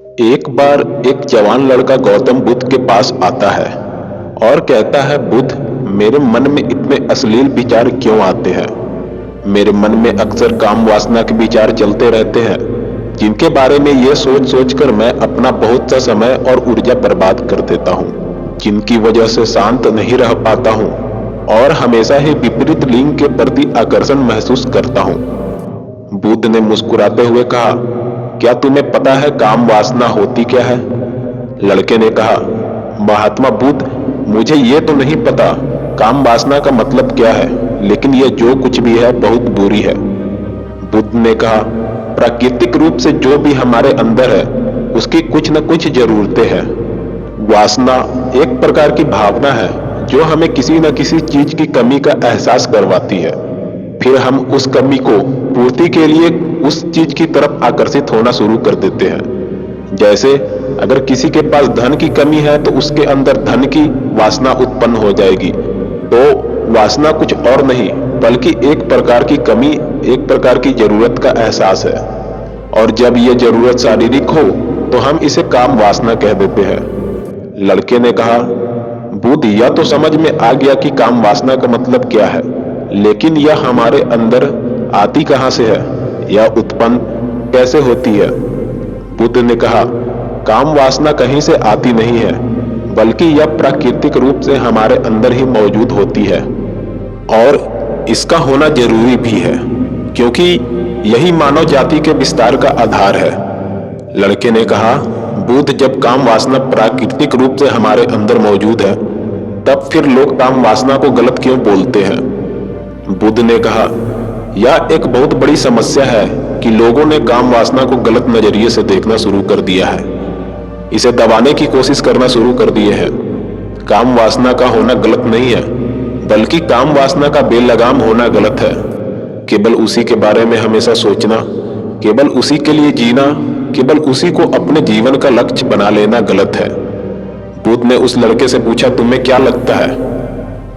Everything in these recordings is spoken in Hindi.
एक बार एक जवान लड़का गौतम बुद्ध के पास आता है और कहता है, बुद्ध, मेरे मन में इतने अश्लील विचार क्यों आते हैं? मेरे मन में अक्सर काम वासना के विचार चलते रहते हैं, जिनके बारे में ये सोच सोच कर मैं अपना बहुत सा समय और ऊर्जा बर्बाद कर देता हूँ, जिनकी वजह से शांत नहीं रह पाता हूँ और हमेशा ही विपरीत लिंग के प्रति आकर्षण महसूस करता हूँ। बुद्ध ने मुस्कुराते हुए कहा, क्या तुम्हें पता है काम वासना होती क्या है? लड़के ने कहा, महात्मा बुद्ध, मुझे ये तो नहीं पता काम वासना का मतलब क्या है, लेकिन यह जो कुछ भी है बहुत बुरी है। बुद्ध ने कहा, प्राकृतिक रूप से जो भी हमारे अंदर है उसकी कुछ न कुछ जरूरतें हैं। वासना एक प्रकार की भावना है जो हमें किसी न किसी चीज की कमी का एहसास करवाती है, फिर हम उस कमी को पूर्ति के लिए उस चीज की तरफ आकर्षित होना शुरू कर देते हैं। जैसे अगर किसी के पास धन की कमी है तो उसके अंदर धन की वासना उत्पन्न हो जाएगी। तो वासना कुछ और नहीं बल्कि एक प्रकार की कमी, एक प्रकार की जरूरत का एहसास है, और जब यह जरूरत शारीरिक हो तो हम इसे काम वासना कह देते हैं। लड़के ने कहा, बुद्ध, यह तो समझ में आ गया कि काम वासना का मतलब क्या है, लेकिन यह हमारे अंदर आती कहां से है? यह उत्पन्न कैसे होती है? बुद्ध ने कहा, काम वासना कहीं से आती नहीं है, बल्कि यह प्राकृतिक रूप से हमारे अंदर ही मौजूद होती है, और इसका होना जरूरी भी है, क्योंकि यही मानव जाति के विस्तार का आधार है। लड़के ने कहा, बुद्ध, जब काम वासना प्राकृतिक रूप से हमारे अंदर मौजूद है, तब फिर लोग काम वासना को गलत क्यों बोलते हैं? बुद्ध ने कहा, यह एक बहुत बड़ी समस्या है कि लोगों ने काम वासना को गलत नजरिए से देखना शुरू कर दिया है, इसे दबाने की कोशिश करना शुरू कर दिए हैं। काम वासना का होना गलत नहीं है, बल्कि काम वासना का बेलगाम होना गलत है। केवल उसी के बारे में हमेशा सोचना, केवल उसी के लिए जीना, केवल उसी को अपने जीवन का लक्ष्य बना लेना गलत है। बुद्ध ने उस लड़के से पूछा, तुम्हें क्या लगता है,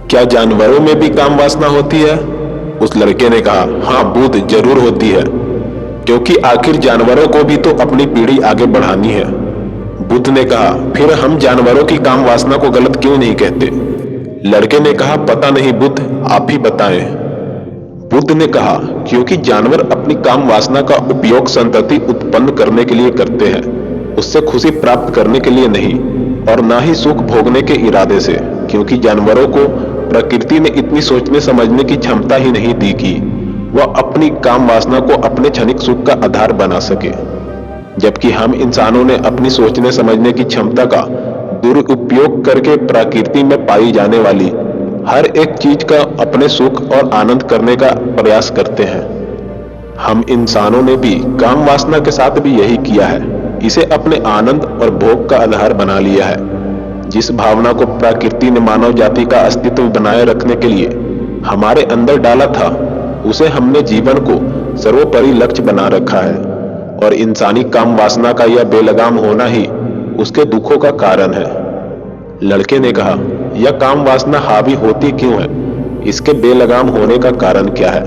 क्या जानवरों में भी काम वासना होती है? उस लड़के ने कहा, हाँ बुद्ध, जरूर होती है, क्योंकि आखिर जानवरों को भी तो अपनी पीढ़ी आगे बढ़ानी है। बुद्ध ने कहा, फिर हम जानवरों की काम वासना को गलत क्यों नहीं कहते? लड़के ने कहा, पता नहीं बुद्ध, आप ही बताएं। बुद्ध ने कहा, क्योंकि जानवर अपनी काम वासना का उपयोग संतति उत्पन्न करने के लिए करते हैं, उससे खुशी प्राप्त करने के लिए नहीं, और ना ही सुख भोगने के इरादे से, क्योंकि जानवरों को प्रकृति ने इतनी सोचने समझने की क्षमता ही नहीं दी कि वह अपनी काम वासना को अपने क्षणिक सुख का आधार बना सके। जबकि हम इंसानों ने अपनी सोचने समझने की क्षमता का दुरुपयोग करके प्रकृति में पाई जाने वाली हर एक चीज का अपने सुख और आनंद करने का प्रयास करते हैं। हम इंसानों ने भी काम वासना के साथ भी यही किया है, इसे अपने आनंद और भोग का आधार बना लिया है। जिस भावना को प्रकृति ने मानव जाति का अस्तित्व बनाए रखने के लिए हमारे अंदर डाला था, उसे हमने जीवन को सर्वोपरि लक्ष्य बना रखा है, और इंसानी काम वासना का यह बेलगाम होना ही उसके दुखों का कारण है। लड़के ने कहा, यह काम वासना हावी होती क्यों है? इसके बेलगाम होने का कारण क्या है?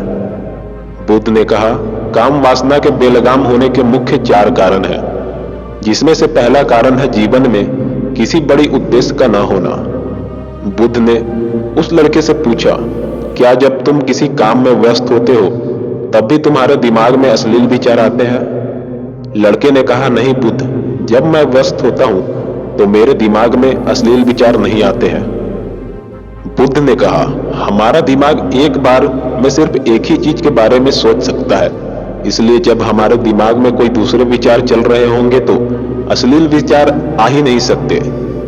बुद्ध ने कहा, काम वासना के बेलगाम होने के मुख्य 4 कारण हैं, जिसमें से पहला कारण है जीवन में किसी बड़ी उद्देश्य का न होना। बुद्ध ने उस लड़के से पूछा, क्या जब तुम किसी काम में व्यस्त होते हो तब भी तुम्हारे दिमाग में अश्लील विचार आते हैं? लड़के ने कहा, नहीं बुद्ध, जब मैं व्यस्त होता हूं तो मेरे दिमाग में अश्लील विचार नहीं आते हैं। बुद्ध ने कहा, हमारा दिमाग एक बार में सिर्फ एक ही चीज के बारे में सोच सकता है, इसलिए जब हमारे दिमाग में कोई दूसरे विचार चल रहे होंगे तो अश्लील विचार आ ही नहीं सकते।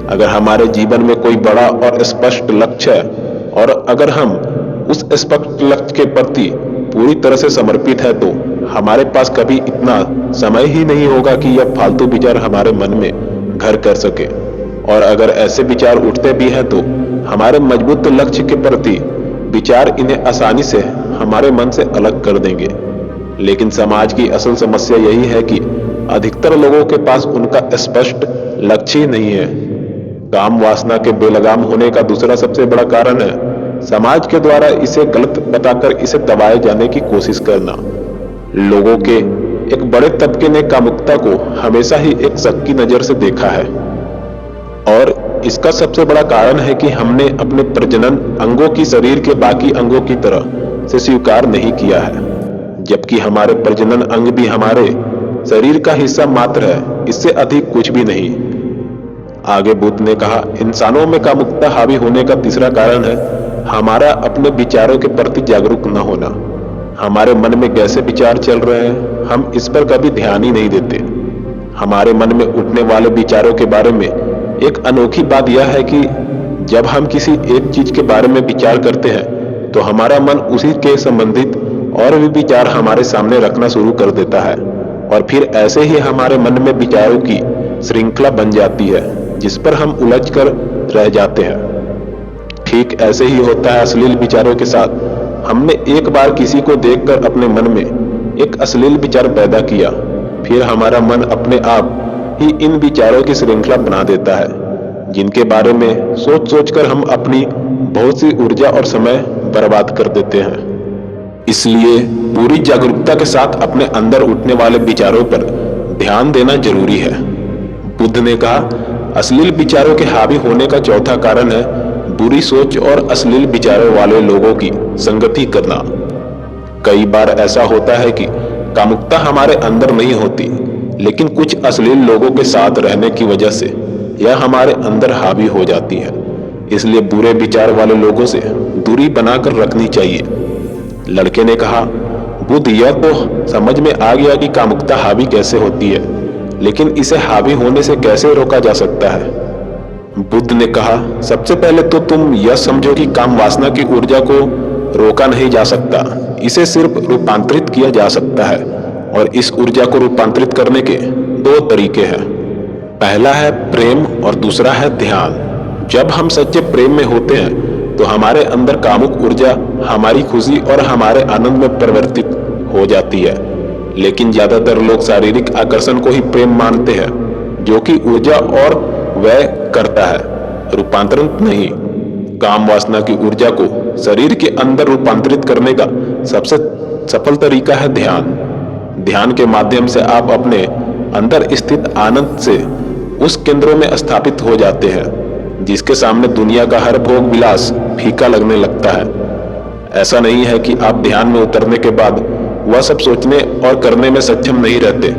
अगर हमारे जीवन में कोई बड़ा और स्पष्ट लक्ष्य है, और अगर हम उस स्पष्ट लक्ष्य के प्रति पूरी तरह से समर्पित है, तो हमारे पास कभी इतना समय ही नहीं होगा कि यह फालतू विचार हमारे मन में घर कर सके। और अगर ऐसे विचार उठते भी हैं तो हमारे मजबूत लक्ष्य के प्रति विचार इन्हें आसानी से हमारे मन से अलग कर देंगे। लेकिन समाज की असल समस्या यही है कि अधिकतर लोगों के पास उनका स्पष्ट लक्ष्य ही नहीं है। काम वासना के बेलगाम होने का दूसरा सबसे बड़ा कारण है समाज के द्वारा इसे गलत बताकर इसे दबाए जाने की कोशिश करना। लोगों के एक बड़े तबके ने कामुकता को हमेशा ही एक शक की नजर से देखा है और इसका सबसे बड़ा कारण है कि हमने अपने प्रजनन अंगों की शरीर के बाकी अंगों की तरह से स्वीकार नहीं किया है, जबकि हमारे प्रजनन अंग भी हमारे शरीर का हिस्सा मात्र है, इससे अधिक कुछ भी नहीं। आगे बुद्ध ने कहा, इंसानों में कामुकता हावी होने का तीसरा कारण है हमारा अपने विचारों के प्रति जागरूक न होना। हमारे मन में कैसे विचार चल रहे हैं हम इस पर कभी ध्यान ही नहीं देते। हमारे मन में उठने वाले विचारों के बारे में एक अनोखी बात यह है कि जब हम किसी एक चीज के बारे में विचार करते हैं तो हमारा मन उसी के संबंधित और भी विचार हमारे सामने रखना शुरू कर देता है और फिर ऐसे ही हमारे मन में विचारों की श्रृंखला बन जाती है जिस पर हम उलझ कर रह जाते हैं। ठीक ऐसे ही होता है अश्लील विचारों के साथ। हमने एक बार किसी को देखकर अपने मन में एक अश्लील विचार पैदा किया, फिर हमारा मन अपने आप ही इन विचारों की श्रृंखला बना देता है जिनके बारे में सोच सोचकर हम अपनी बहुत सी ऊर्जा और समय बर्बाद कर देते हैं। इसलिए पूरी जागरूकता के साथ अपने अंदर उठने वाले विचारों पर ध्यान देना जरूरी है। बुद्ध ने कहा, अश्लील विचारों के हावी होने का चौथा कारण है बुरी सोच और अश्लील विचारों वाले लोगों की संगति करना। कई बार ऐसा होता है कि कामुकता हमारे अंदर नहीं होती, लेकिन कुछ अश्लील लोगों के साथ रहने की वजह से यह हमारे अंदर हावी हो जाती है। इसलिए बुरे विचार वाले लोगों से दूरी बनाकर रखनी चाहिए। लड़के ने कहा, बुद्ध यह तो समझ में आ गया कि कामुकता हावी कैसे होती है, लेकिन इसे हावी होने से कैसे रोका जा सकता है? बुद्ध ने कहा, सबसे पहले तो तुम यह समझो कि काम वासना की ऊर्जा को रोका नहीं जा सकता, इसे सिर्फ रूपांतरित किया जा सकता है और इस ऊर्जा को रूपांतरित करने के दो तरीके हैं। पहला है प्रेम और दूसरा है ध्यान। जब हम सच्चे प्रेम में होते हैं तो हमारे अंदर कामुक ऊर्जा हमारी खुशी और हमारे आनंद में परिवर्तित हो जाती है, लेकिन ज्यादातर लोग शारीरिक आकर्षण को ही प्रेम मानते हैं, जो कि ऊर्जा और व्यय करता है, रूपांतरण नहीं। काम वासना की ऊर्जा को शरीर के अंदर रूपांतरित करने का सबसे सफल तरीका है ध्यान। ध्यान के माध्यम से आप अपने अंदर स्थित आनंद से उस केंद्रों में स्थापित हो जाते हैं जिसके सामने दुनिया का हर भोग विलास फीका लगने लगता है। ऐसा नहीं है कि आप ध्यान में उतरने के बाद वह सब सोचने और करने में सक्षम नहीं रहते,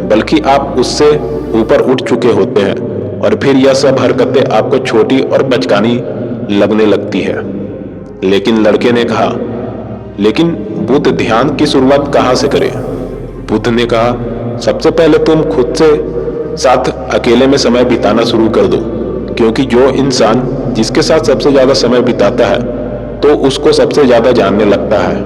बल्कि आप उससे ऊपर उठ चुके होते हैं और फिर यह सब हरकतें आपको छोटी और बचकानी लगने लगती है। लेकिन लड़के ने कहा, लेकिन बुद्ध ध्यान की शुरुआत कहाँ से करें? बुद्ध ने कहा, सबसे पहले तुम खुद से साथ अकेले में समय बिताना शुरू कर दो, क्योंकि जो इंसान जिसके साथ सबसे ज्यादा समय बिताता है तो उसको सबसे ज्यादा जानने लगता है।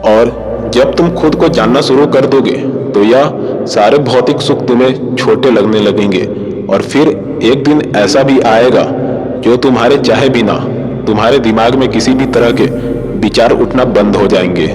और जब तुम खुद को जानना शुरू कर दोगे तो यह सारे भौतिक सुख तुम्हें छोटे लगने लगेंगे और फिर एक दिन ऐसा भी आएगा जो तुम्हारे चाहे बिना तुम्हारे दिमाग में किसी भी तरह के विचार उठना बंद हो जाएंगे।